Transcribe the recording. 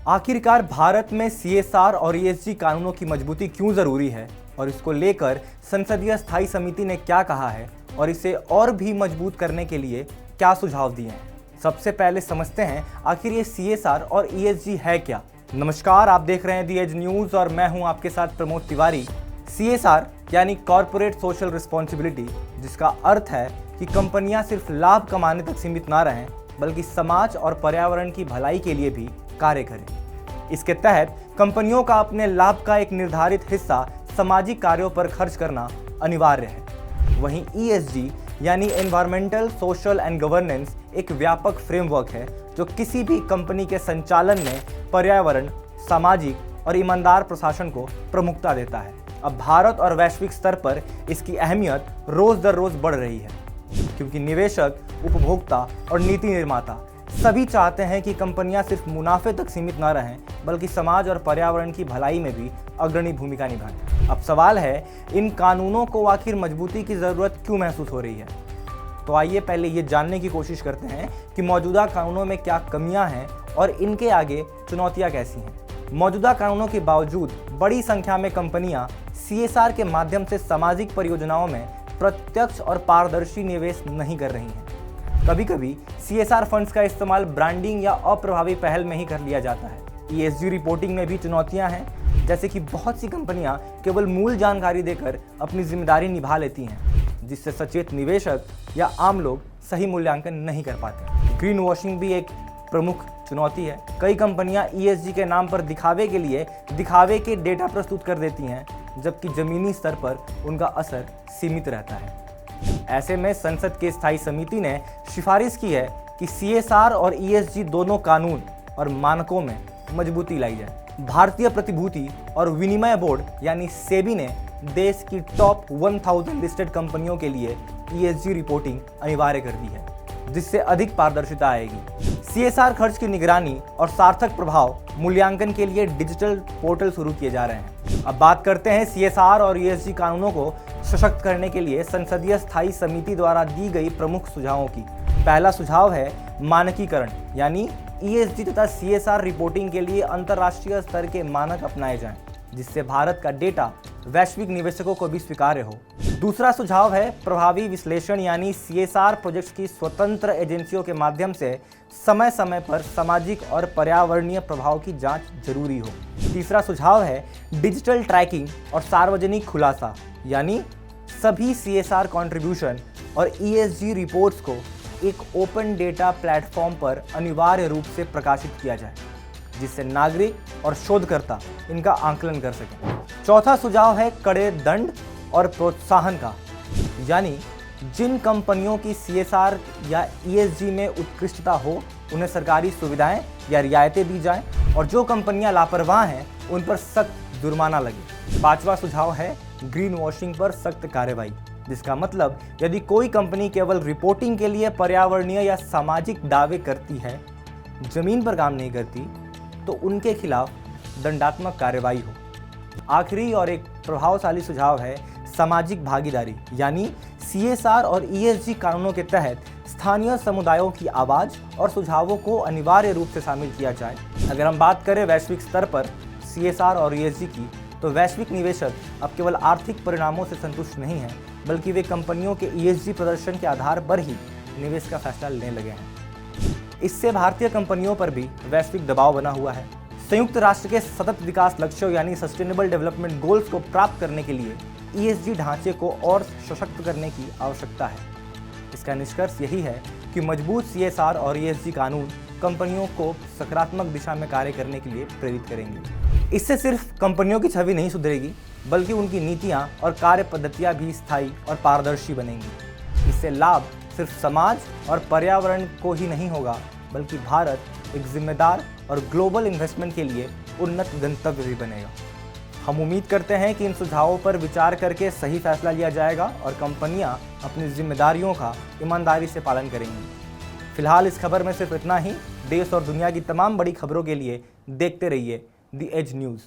आखिरकार भारत में सीएसआर और ईएसजी कानूनों की मजबूती क्यों जरूरी है और इसको लेकर संसदीय स्थायी समिति ने क्या कहा है और इसे और भी मजबूत करने के लिए क्या सुझाव दिए हैं। सबसे पहले समझते हैं आखिर ये सीएसआर और ईएसजी है क्या। नमस्कार, आप देख रहे हैं दी एज न्यूज और मैं हूं आपके साथ प्रमोद तिवारी। सीएसआर यानी कॉर्पोरेट सोशल रिस्पॉन्सिबिलिटी, जिसका अर्थ है कि कंपनियां सिर्फ लाभ कमाने तक सीमित ना रहें बल्कि समाज और पर्यावरण की भलाई के लिए भी कार्य करें। इसके तहत कंपनियों का अपने लाभ का एक निर्धारित हिस्सा सामाजिक कार्यों पर खर्च करना अनिवार्य है। वहीं ईएसजी यानी एनवायरमेंटल, सोशल एंड गवर्नेंस एक व्यापक फ्रेमवर्क है जो किसी भी कंपनी के संचालन में पर्यावरण, सामाजिक और ईमानदार प्रशासन को प्रमुखता देता है। अब भारत और वैश्विक स्तर पर इसकी अहमियत रोज दर रोज बढ़ रही है, क्योंकि निवेशक, उपभोक्ता और नीति निर्माता सभी चाहते हैं कि कंपनियां सिर्फ मुनाफे तक सीमित न रहें बल्कि समाज और पर्यावरण की भलाई में भी अग्रणी भूमिका निभाएं। अब सवाल है, इन कानूनों को आखिर मजबूती की जरूरत क्यों महसूस हो रही है। तो आइए पहले ये जानने की कोशिश करते हैं कि मौजूदा कानूनों में क्या कमियां हैं और इनके आगे चुनौतियां कैसी हैं। मौजूदा कानूनों के बावजूद बड़ी संख्या में कंपनियां सीएसआर के माध्यम से सामाजिक परियोजनाओं में प्रत्यक्ष और पारदर्शी निवेश नहीं कर रही हैं। कभी कभी सीएसआर फंड्स का इस्तेमाल ब्रांडिंग या अप्रभावी पहल में ही कर लिया जाता है। ईएसजी रिपोर्टिंग में भी चुनौतियां हैं, जैसे कि बहुत सी कंपनियां केवल मूल जानकारी देकर अपनी जिम्मेदारी निभा लेती हैं, जिससे सचेत निवेशक या आम लोग सही मूल्यांकन नहीं कर पाते। ग्रीन वॉशिंग भी एक प्रमुख चुनौती है। कई कंपनियां ईएसजी के नाम पर दिखावे के लिए दिखावे के डेटा प्रस्तुत कर देती हैं, जबकि जमीनी स्तर पर उनका असर सीमित रहता है। ऐसे में संसद की स्थायी समिति ने सिफारिश की है कि सीएसआर और ईएसजी दोनों कानून और मानकों में मजबूती लाई जाए। भारतीय प्रतिभूति और विनिमय बोर्ड यानी सेबी ने देश की टॉप 1000 लिस्टेड कंपनियों के लिए ईएसजी रिपोर्टिंग अनिवार्य कर दी है, जिससे अधिक पारदर्शिता आएगी। सीएसआर खर्च की निगरानी और सार्थक प्रभाव मूल्यांकन के लिए डिजिटल पोर्टल शुरू किए जा रहे हैं। अब बात करते हैं सीएसआर और ईएसजी कानूनों को सशक्त करने के लिए संसदीय स्थायी समिति द्वारा दी गई प्रमुख सुझावों की। पहला सुझाव है मानकीकरण, यानी ईएसजी तथा सीएसआर रिपोर्टिंग के लिए अंतर्राष्ट्रीय स्तर के मानक अपनाए जाएं, जिससे भारत का डेटा वैश्विक निवेशकों को भी स्वीकार्य हो। दूसरा सुझाव है प्रभावी विश्लेषण, यानी सीएसआर प्रोजेक्ट्स की स्वतंत्र एजेंसियों के माध्यम से समय समय पर सामाजिक और पर्यावरणीय प्रभाव की जांच जरूरी हो। तीसरा सुझाव है डिजिटल ट्रैकिंग और सार्वजनिक खुलासा, यानी सभी सीएसआर कंट्रीब्यूशन और ईएसजी रिपोर्ट्स को एक ओपन डेटा प्लेटफॉर्म पर अनिवार्य रूप से प्रकाशित किया जाए, जिससे नागरिक और शोधकर्ता इनका आंकलन कर सकें। चौथा सुझाव है कड़े दंड और प्रोत्साहन का, यानी जिन कंपनियों की सीएसआर या ईएसजी में उत्कृष्टता हो उन्हें सरकारी सुविधाएं या रियायतें दी जाएं और जो कंपनियां लापरवाह हैं उन पर सख्त जुर्माना लगे। पांचवा सुझाव है ग्रीन वॉशिंग पर सख्त कार्रवाई, जिसका मतलब यदि कोई कंपनी केवल रिपोर्टिंग के लिए पर्यावरणीय या सामाजिक दावे करती है, जमीन पर काम नहीं करती, तो उनके खिलाफ दंडात्मक कार्रवाई हो। आखिरी और एक प्रभावशाली सुझाव है सामाजिक भागीदारी, यानी सीएसआर और ईएसजी कानूनों के तहत स्थानीय समुदायों की आवाज़ और सुझावों को अनिवार्य रूप से शामिल किया जाए। अगर हम बात करें वैश्विक स्तर पर सीएसआर और ईएसजी की, तो वैश्विक निवेशक अब केवल आर्थिक परिणामों से संतुष्ट नहीं हैं, बल्कि वे कंपनियों के ईएसजी प्रदर्शन के आधार पर ही निवेश का फैसला लेने लगे हैं। इससे भारतीय कंपनियों पर भी वैश्विक दबाव बना हुआ है। संयुक्त राष्ट्र के सतत विकास लक्ष्यों यानी सस्टेनेबल डेवलपमेंट गोल्स को प्राप्त करने के लिए ईएसजी ढांचे को और सशक्त करने की आवश्यकता है। इसका निष्कर्ष यही है कि मजबूत सीएसआर और ईएसजी कानून कंपनियों को सकारात्मक दिशा में कार्य करने के लिए प्रेरित करेंगे। इससे सिर्फ कंपनियों की छवि नहीं सुधरेगी, बल्कि उनकी नीतियां और कार्य पद्धतियां भी स्थायी और पारदर्शी बनेंगी। इससे लाभ सिर्फ समाज और पर्यावरण को ही नहीं होगा, बल्कि भारत एक जिम्मेदार और ग्लोबल इन्वेस्टमेंट के लिए उन्नत गंतव्य भी बनेगा। हम उम्मीद करते हैं कि इन सुझावों पर विचार करके सही फैसला लिया जाएगा और कंपनियां अपनी जिम्मेदारियों का ईमानदारी से पालन करेंगी। फिलहाल इस खबर में सिर्फ इतना ही। देश और दुनिया की तमाम बड़ी खबरों के लिए देखते रहिए दी एज न्यूज़।